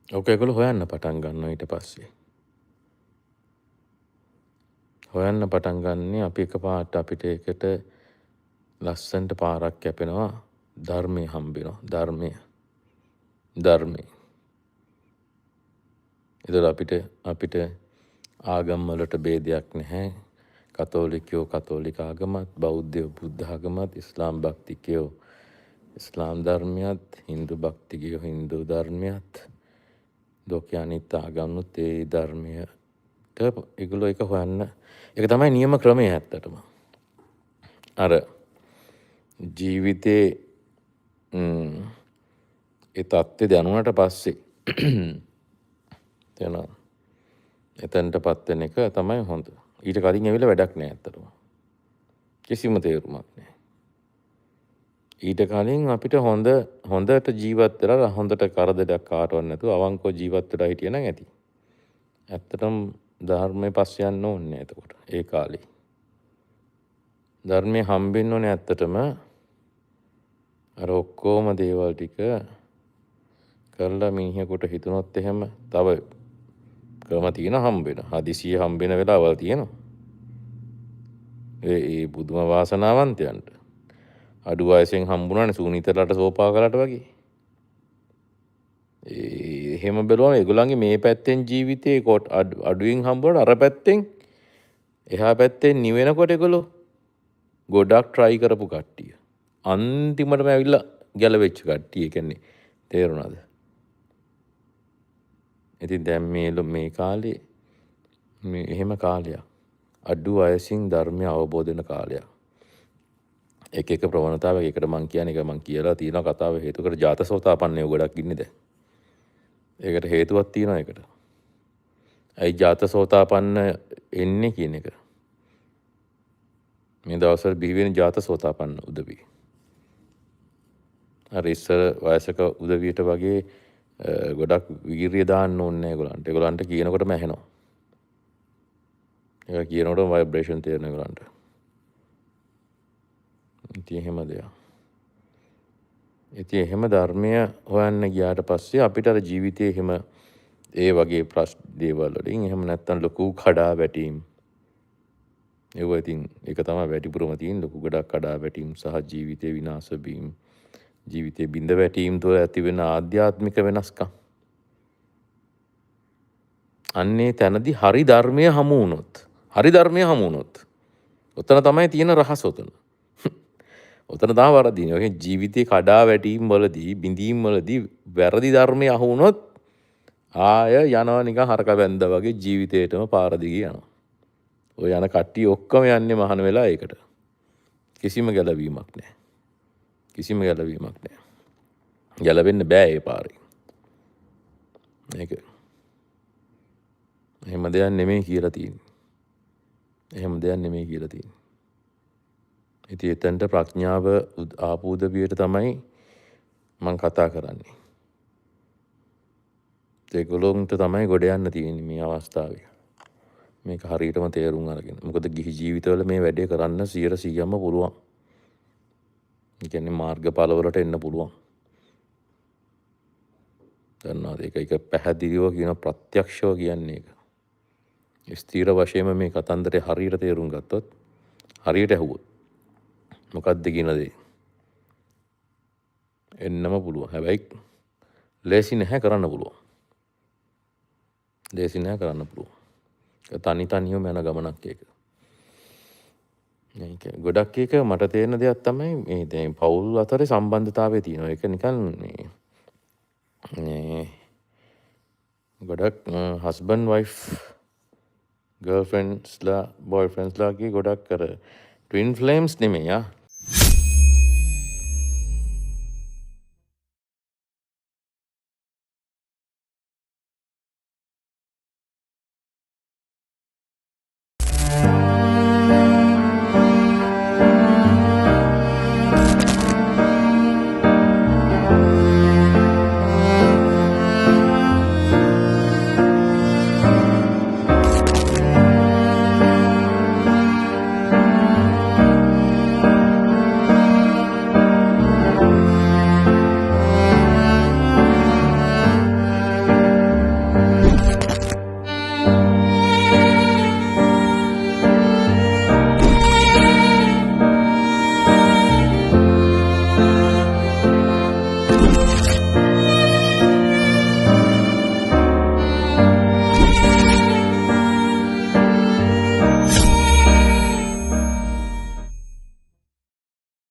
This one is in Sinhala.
ඕක ඒගොල්ලෝ හොයන්න පටන් ගන්නවා ඊට පස්සේ. හොයන්න පටන් ගන්නේ අපි එකපාරට අපිට ඒකට ලස්සනට පාරක් කැපෙනවා. ධර්මයේ හම්බෙනවා. ධර්මයේ. ඒතර අපිට ආගම් වලට ભેදයක් නැහැ. කතෝලිකයෝ කතෝලික ආගමත්, බෞද්ධයෝ බුද්ධ ආගමත්, ඉස්ලාම් භක්තිකයෝ ඉස්ලාම් ධර්මයත්, හින්දු භක්තිකයෝ හින්දු ධර්මයත්, ලෝකයේ අනිත් ආගම්නුත් ඒ ධර්මයට ඒගොල්ලෝ එක හොයන්න. ඒක තමයි නියම ක්‍රමය ඇත්තටම. අර ජීවිතේ ඒ தත්ත්වය දැනුණට පස්සේ තේනවා. එතනටපත් වෙන එක තමයි හොඳ. ඊට කලින් ඇවිල්ලා වැඩක් නෑ ඇත්තටම. කිසිම තේරුමක් නෑ. ඊට කලින් අපිට හොඳට ජීවත් වෙලා හොඳට කරදරයක් කාටවත් නැතුව අවංකව ජීවත් වෙලා හිටියනම් ඇති. ඇත්තටම ධර්මයේ පස්සේ යන්න ඕනේ එතකොට. ඒ කාලේ. ධර්මයේ හම්බෙන්න ඕනේ ඇත්තටම අර ඔක්කොම දේවල් ටික කරලා මිනිහෙකුට හිතුනොත් එහෙම තව ක්‍රම තියෙන හම්බෙන. හදිසිය හම්බෙන වෙලාවල් තියෙනවා. ඒ බුදුම වාසනාවන්තයන්ට. අඩු වයසෙන් හම්බුණානේ සූනිතරලට සෝපා කළාට වගේ. එහෙම බැලුවම ඒගොල්ලන්ගේ මේ පැත්තෙන් ජීවිතේ කොට අඩුවෙන් හම්බුණාට අර පැත්තෙන් එහා පැත්තෙන් නිවෙනකොට ඒගොල්ලෝ ගොඩක් try කරපු කට්ටිය. අන්තිමටම ඇවිල්ලා ගැලවෙච්ච කට්ටිය කියන්නේ තේරුණාද? ඉතින් දැන් මේ කාලේ මේ එහෙම කාලයක්. අඩු වයසින් ධර්මය අවබෝධ වෙන කාලයක්. එක ප්‍රවණතාවයක් එකට මං කියන්නේ එක මං කියලා තියෙන කතාව හේතු කර ජාතසෝතාපන්නයෝ ගොඩක් ඉන්නේ දැන්. ඒකට හේතුවක් තියෙනවා ඒකට. ඇයි ජාතසෝතාපන්න එන්නේ කියන එක. මේ දවස්වල බිහි වෙන ජාතසෝතාපන්න උදවිය. අර ඉස්සර වයසක උදවියට වගේ ගොඩක් වීරිය දාන්න ඕනේ නැහැ ඒගොල්ලන්ට. ඒගොල්ලන්ට කියනකොටම ඇහෙනවා. ඒක කියනකොටම ভাইබ්‍රේෂන් තේරෙනවා ඒගොල්ලන්ට. ඉතින් එහෙම දෙයක්. ඉතින් එහෙම ධර්මය හොයන්න ගියාට පස්සේ අපිට අර ජීවිතේ එහෙම ඒ වගේ ප්‍රශ්න දේවල් වලින් එහෙම නැත්තම් ලොකු කඩා වැටීම් ඒව ඉතින් ඒක තමයි වැඩිපුරම තියෙන ලොකු ගොඩක් කඩා වැටීම් සහ ජීවිතේ විනාශ වීම ජීවිතේ බිඳ වැටීම් තුළ ඇති වෙන ආධ්‍යාත්මික වෙනස්කම් අන්නේ තැනදී හරි ධර්මය හමු වුණොත් ඔතන තමයි තියෙන රහස ඔතන තමයි වරදින. ඔය ජීවිතේ කඩා වැටීම් වලදී බිඳීම් වලදී වැරදි ධර්මය අහු වුණොත් ආය යනවා නිකන් හරක බැඳා වගේ ජීවිතේටම පාර දිගේ යනවා. ඔය යන කට්ටිය ඔක්කොම යන්නේ මහාන වෙලා ඒකට. කිසිම ගැලවීමක් නැහැ. ගැලවෙන්න බෑ ඒ පාරේ. මේක එහෙම දෙයක් නෙමෙයි කියලා තියෙන්නේ. ඉතින් එතනට ප්‍රඥාව ආපු උදවියට තමයි මම කතා කරන්නේ. ඒගොල්ලොන්ට තමයි ගොඩ යන්න තියෙන්නේ මේ අවස්ථාවේ. මේක හරියටම තේරුම් අරගෙන. මොකද ගිහි ජීවිතවල මේ වැඩේ කරන්න 100%ම පුළුවන්. ඒ කියන්නේ මාර්ගඵලවලට එන්න පුළුවන්. දන්නවද? ඒක පැහැදිලිව කියන ප්‍රත්‍යක්ෂව කියන්නේ ඒක. ස්ථීර වශයෙන්ම මේ කතන්දරේ හරියට තේරුම් ගත්තොත් හරියට ඇහුවොත් මොකක්ද කියන දේ එන්නම පුළුවන්. හැබැයි ලේසි නැහැ කරන්න පුළුවන්. තනියම යන ගමනක් ඒක. ඒක ගොඩක් එක මට තේරෙන දෙයක් තමයි මේ දැන් පවුල් අතරේ සම්බන්ධතාවය තියෙනවා. ඒක නිකන් මේ ගොඩක් හස්බන්ඩ් වයිෆ් ගර්ල්ෆ්‍රෙන්ඩ්ස්ලා බොයිෆ්‍රෙන්ඩ්ස්ලාගේ ගොඩක් කර ට්වින් ෆ්ලේම්ස් නෙමෙයි